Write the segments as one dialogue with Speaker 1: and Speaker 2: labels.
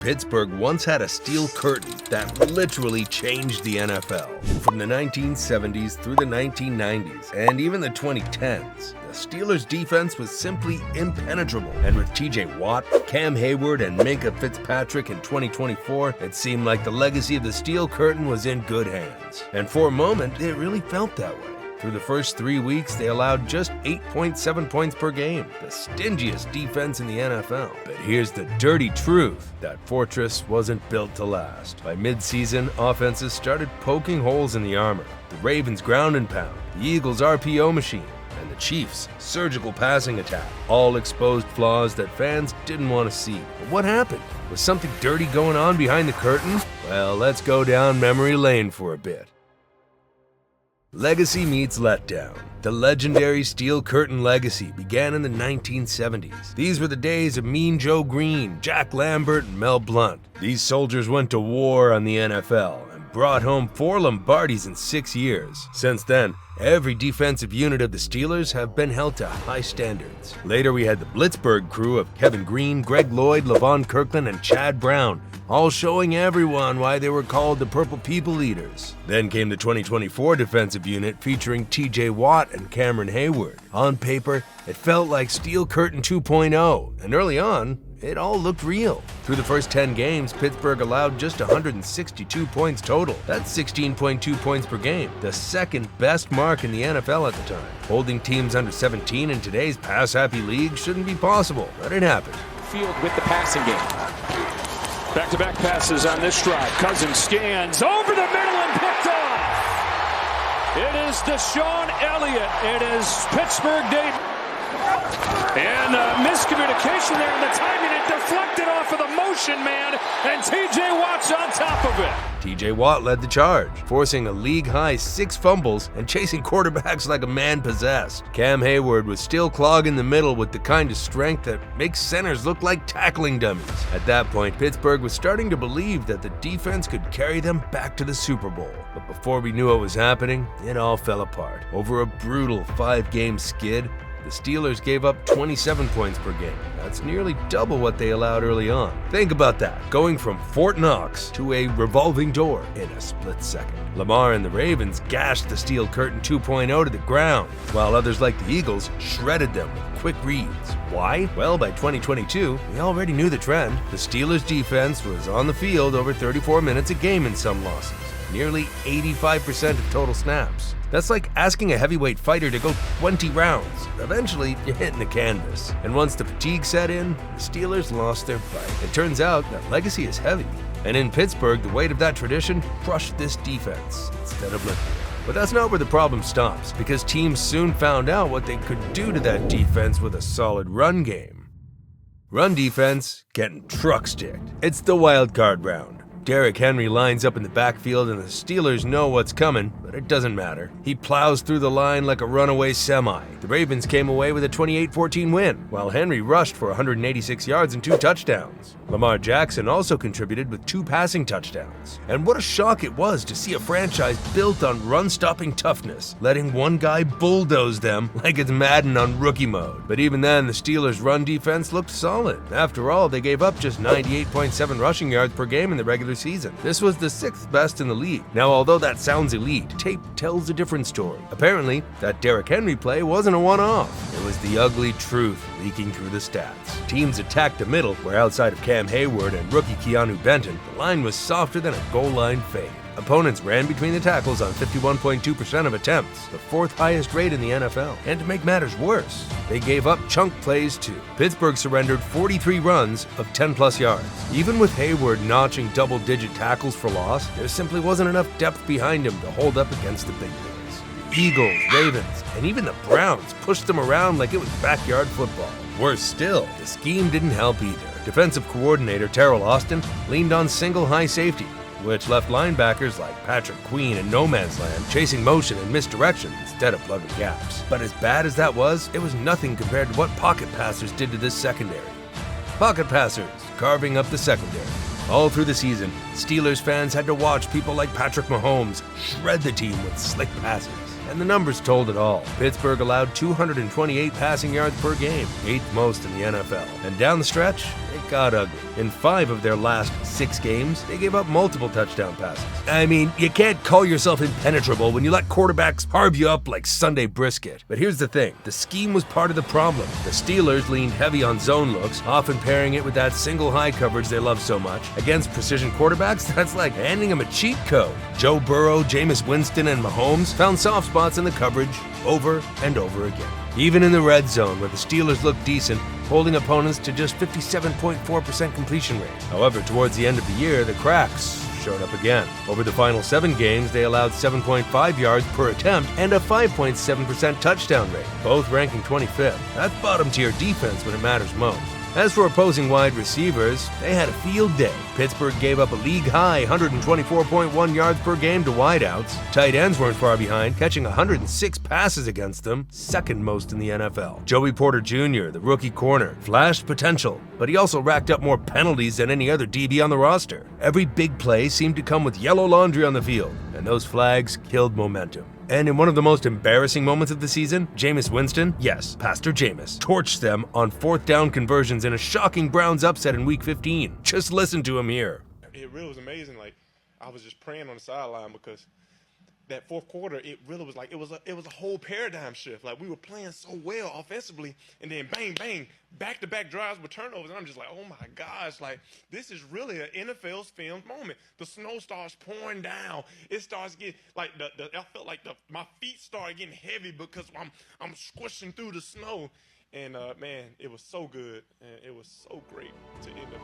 Speaker 1: Pittsburgh once had a steel curtain that literally changed the NFL. From the 1970s through the 1990s and even the 2010s, the Steelers' defense was simply impenetrable. And with T.J. Watt, Cam Hayward, and Minkah Fitzpatrick in 2024, it seemed like the legacy of the steel curtain was in good hands. And for a moment, it really felt that way. Through the first 3 weeks, they allowed just 8.7 points per game, the stingiest defense in the NFL. But here's the dirty truth: that fortress wasn't built to last. By mid-season, offenses started poking holes in the armor. The Ravens' ground and pound, the Eagles' RPO machine, and the Chiefs' surgical passing attack all exposed flaws that fans didn't want to see. But what happened? Was something dirty going on behind the curtain? Well, let's go down memory lane for a bit. Legacy meets letdown. The legendary Steel Curtain legacy began in the 1970s. These were the days of Mean Joe Green, Jack Lambert, and Mel Blount. These soldiers went to war on the NFL and brought home 4 Lombardis in 6 years. Since then, every defensive unit of the Steelers have been held to high standards. Later, we had the Blitzburgh crew of Kevin Green, Greg Lloyd, Levon Kirkland, and Chad Brown, all showing everyone why they were called the Purple People Eaters. Then came the 2024 defensive unit featuring T.J. Watt and Cameron Hayward. On paper, it felt like Steel Curtain 2.0, and early on, it all looked real. Through the first 10 games, Pittsburgh allowed just 162 points total. That's 16.2 points per game, the second best mark in the NFL at the time. Holding teams under 17 in today's pass-happy league shouldn't be possible, but it happened.
Speaker 2: Field with the passing game. Back-to-back passes on this drive. Cousins scans over the middle and picked off. It is Deshaun Elliott. It is Pittsburgh Day. And miscommunication there in the timing. It deflected off of the motion man, and T.J. Watt's on top of it.
Speaker 1: T.J. Watt led the charge, forcing a league-high 6 fumbles and chasing quarterbacks like a man possessed. Cam Hayward was still clogging the middle with the kind of strength that makes centers look like tackling dummies. At that point, Pittsburgh was starting to believe that the defense could carry them back to the Super Bowl. But before we knew what was happening, it all fell apart. Over a brutal 5-game skid, the Steelers gave up 27 points per game. That's nearly double what they allowed early on. Think about that, going from Fort Knox to a revolving door in a split second. Lamar and the Ravens gashed the Steel Curtain 2.0 to the ground, while others like the Eagles shredded them with quick reads. Why? Well, by 2022, we already knew the trend. The Steelers' defense was on the field over 34 minutes a game in some losses, nearly 85% of total snaps. That's like asking a heavyweight fighter to go 20 rounds. Eventually, you're hitting the canvas. And once the fatigue set in, the Steelers lost their fight. It turns out that legacy is heavy. And in Pittsburgh, the weight of that tradition crushed this defense instead of lifting it. But that's not where the problem stops, because teams soon found out what they could do to that defense with a solid run game. Run defense getting truck-sticked. It's the wild card round. Derrick Henry lines up in the backfield and the Steelers know what's coming, but it doesn't matter. He plows through the line like a runaway semi. The Ravens came away with a 28-14 win, while Henry rushed for 186 yards and 2 touchdowns. Lamar Jackson also contributed with 2 passing touchdowns. And what a shock it was to see a franchise built on run-stopping toughness, letting one guy bulldoze them like it's Madden on rookie mode. But even then, the Steelers' run defense looked solid. After all, they gave up just 98.7 rushing yards per game in the regular season. This was the 6th best in the league. Now, although that sounds elite, tape tells a different story. Apparently, that Derrick Henry play wasn't a one-off. It was the ugly truth leaking through the stats. Teams attacked the middle, where outside of Cam Hayward and rookie Keanu Benton, the line was softer than a goal line fade. Opponents ran between the tackles on 51.2% of attempts, the 4th highest rate in the NFL. And to make matters worse, they gave up chunk plays too. Pittsburgh surrendered 43 runs of 10-plus yards. Even with Hayward notching double-digit tackles for loss, there simply wasn't enough depth behind him to hold up against the big boys. The Eagles, Ravens, and even the Browns pushed them around like it was backyard football. Worse still, the scheme didn't help either. Defensive coordinator Terrell Austin leaned on single high safety, which left linebackers like Patrick Queen in no man's land chasing motion and misdirection instead of plugging gaps. But as bad as that was, it was nothing compared to what pocket passers did to this secondary. Pocket passers carving up the secondary. All through the season, Steelers fans had to watch people like Patrick Mahomes shred the team with slick passes. And the numbers told it all. Pittsburgh allowed 228 passing yards per game, 8th most in the NFL. And down the stretch, it got ugly. In 5 of their last 6 games, they gave up multiple touchdown passes. I mean, you can't call yourself impenetrable when you let quarterbacks carve you up like Sunday brisket. But here's the thing, the scheme was part of the problem. The Steelers leaned heavy on zone looks, often pairing it with that single high coverage they love so much. Against precision quarterbacks, that's like handing them a cheat code. Joe Burrow, Jameis Winston, and Mahomes found soft spots in the coverage over and over again. Even in the red zone, where the Steelers looked decent, holding opponents to just 57.4% completion rate. However, towards the end of the year, the cracks showed up again. Over the final 7 games, they allowed 7.5 yards per attempt and a 5.7% touchdown rate, both ranking 25th. That's bottom-tier defense when it matters most. As for opposing wide receivers, they had a field day. Pittsburgh gave up a league-high 124.1 yards per game to wideouts. Tight ends weren't far behind, catching 106 passes against them, second most in the NFL. Joey Porter Jr., the rookie corner, flashed potential, but he also racked up more penalties than any other DB on the roster. Every big play seemed to come with yellow laundry on the field, and those flags killed momentum. And in one of the most embarrassing moments of the season, Jameis Winston, yes, Pastor Jameis, torched them on 4th down conversions in a shocking Browns upset in Week 15. Just listen to him here.
Speaker 3: It really was amazing. Like, I was just praying on the sideline because that fourth quarter, it really was like it was a whole paradigm shift. Like, we were playing so well offensively, and then bang, bang, back-to-back drives with turnovers. And I'm just like, oh my gosh, like, this is really an NFL's filmed moment. The snow starts pouring down. It starts getting like I felt like my feet started getting heavy because I'm squishing through the snow. And man, it was so good, and it was so great to end up,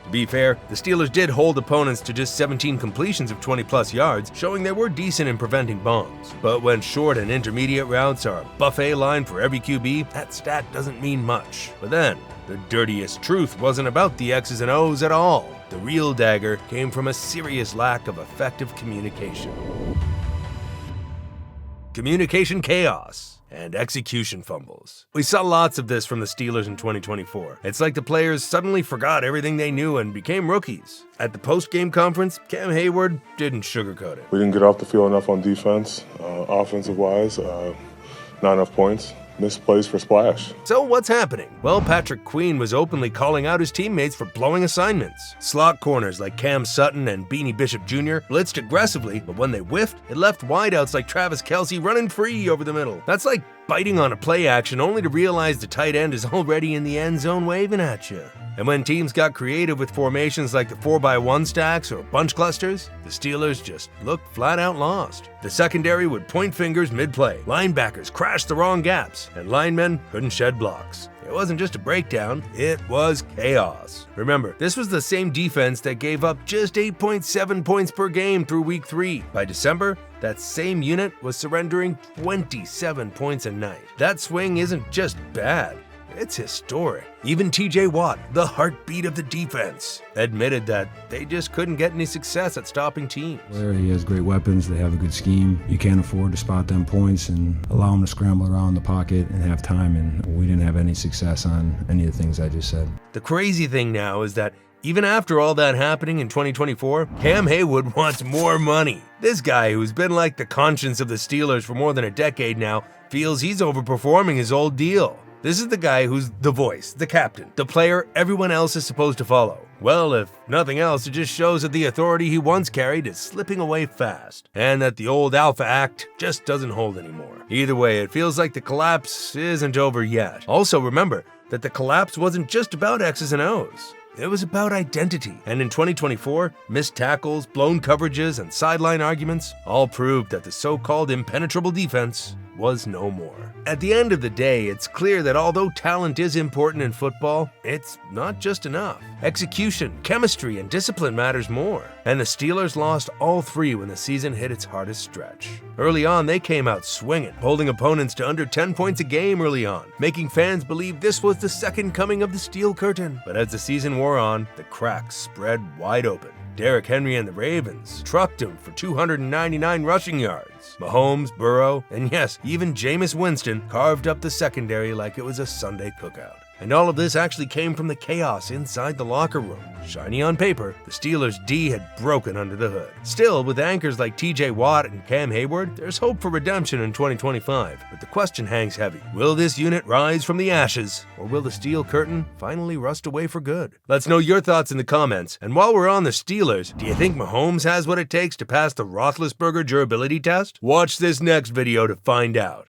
Speaker 1: To be fair, the Steelers did hold opponents to just 17 completions of 20-plus yards, showing they were decent in preventing bombs. But when short and intermediate routes are a buffet line for every QB, that stat doesn't mean much. But then, the dirtiest truth wasn't about the X's and O's at all. The real dagger came from a serious lack of effective communication. Communication chaos and execution fumbles. We saw lots of this from the Steelers in 2024. It's like the players suddenly forgot everything they knew and became rookies. At the post-game conference, Cam Hayward didn't sugarcoat it.
Speaker 4: We didn't get off the field enough on defense, offensive-wise, not enough points. Missed plays for splash.
Speaker 1: So what's happening? Well, Patrick Queen was openly calling out his teammates for blowing assignments. Slot corners like Cam Sutton and Beanie Bishop Jr. blitzed aggressively, but when they whiffed, it left wideouts like Travis Kelce running free over the middle. That's like biting on a play action only to realize the tight end is already in the end zone waving at you. And when teams got creative with formations like the 4x1 stacks or bunch clusters, the Steelers just looked flat out lost. The secondary would point fingers mid-play, linebackers crashed the wrong gaps, and linemen couldn't shed blocks. It wasn't just a breakdown, it was chaos. Remember, this was the same defense that gave up just 8.7 points per game through Week 3. By December, that same unit was surrendering 27 points a night. That swing isn't just bad, it's historic. Even TJ Watt, the heartbeat of the defense, admitted that they just couldn't get any success at stopping teams.
Speaker 5: He has great weapons, they have a good scheme. You can't afford to spot them points and allow them to scramble around the pocket and have time, and we didn't have any success on any of the things I just said.
Speaker 1: The crazy thing now is that even after all that happening in 2024, Cam Hayward wants more money. This guy, who's been like the conscience of the Steelers for more than a decade now, feels he's overperforming his old deal. This is the guy who's the voice, the captain, the player everyone else is supposed to follow. Well, if nothing else, it just shows that the authority he once carried is slipping away fast, and that the old alpha act just doesn't hold anymore. Either way, it feels like the collapse isn't over yet. Also, remember that the collapse wasn't just about X's and O's. It was about identity. And in 2024, missed tackles, blown coverages, and sideline arguments all proved that the so-called impenetrable defense was no more. At the end of the day, it's clear that although talent is important in football, it's not just enough. Execution, chemistry, and discipline matters more. And the Steelers lost all 3 when the season hit its hardest stretch. Early on, they came out swinging, holding opponents to under 10 points a game early on, making fans believe this was the second coming of the Steel Curtain. But as the season wore on, the cracks spread wide open. Derrick Henry and the Ravens trucked him for 299 rushing yards. Mahomes, Burrow, and yes, even Jameis Winston carved up the secondary like it was a Sunday cookout. And all of this actually came from the chaos inside the locker room. Shiny on paper, the Steelers' D had broken under the hood. Still, with anchors like TJ Watt and Cam Hayward, there's hope for redemption in 2025. But the question hangs heavy. Will this unit rise from the ashes, or will the steel curtain finally rust away for good? Let's know your thoughts in the comments. And while we're on the Steelers, do you think Mahomes has what it takes to pass the Roethlisberger durability test? Watch this next video to find out.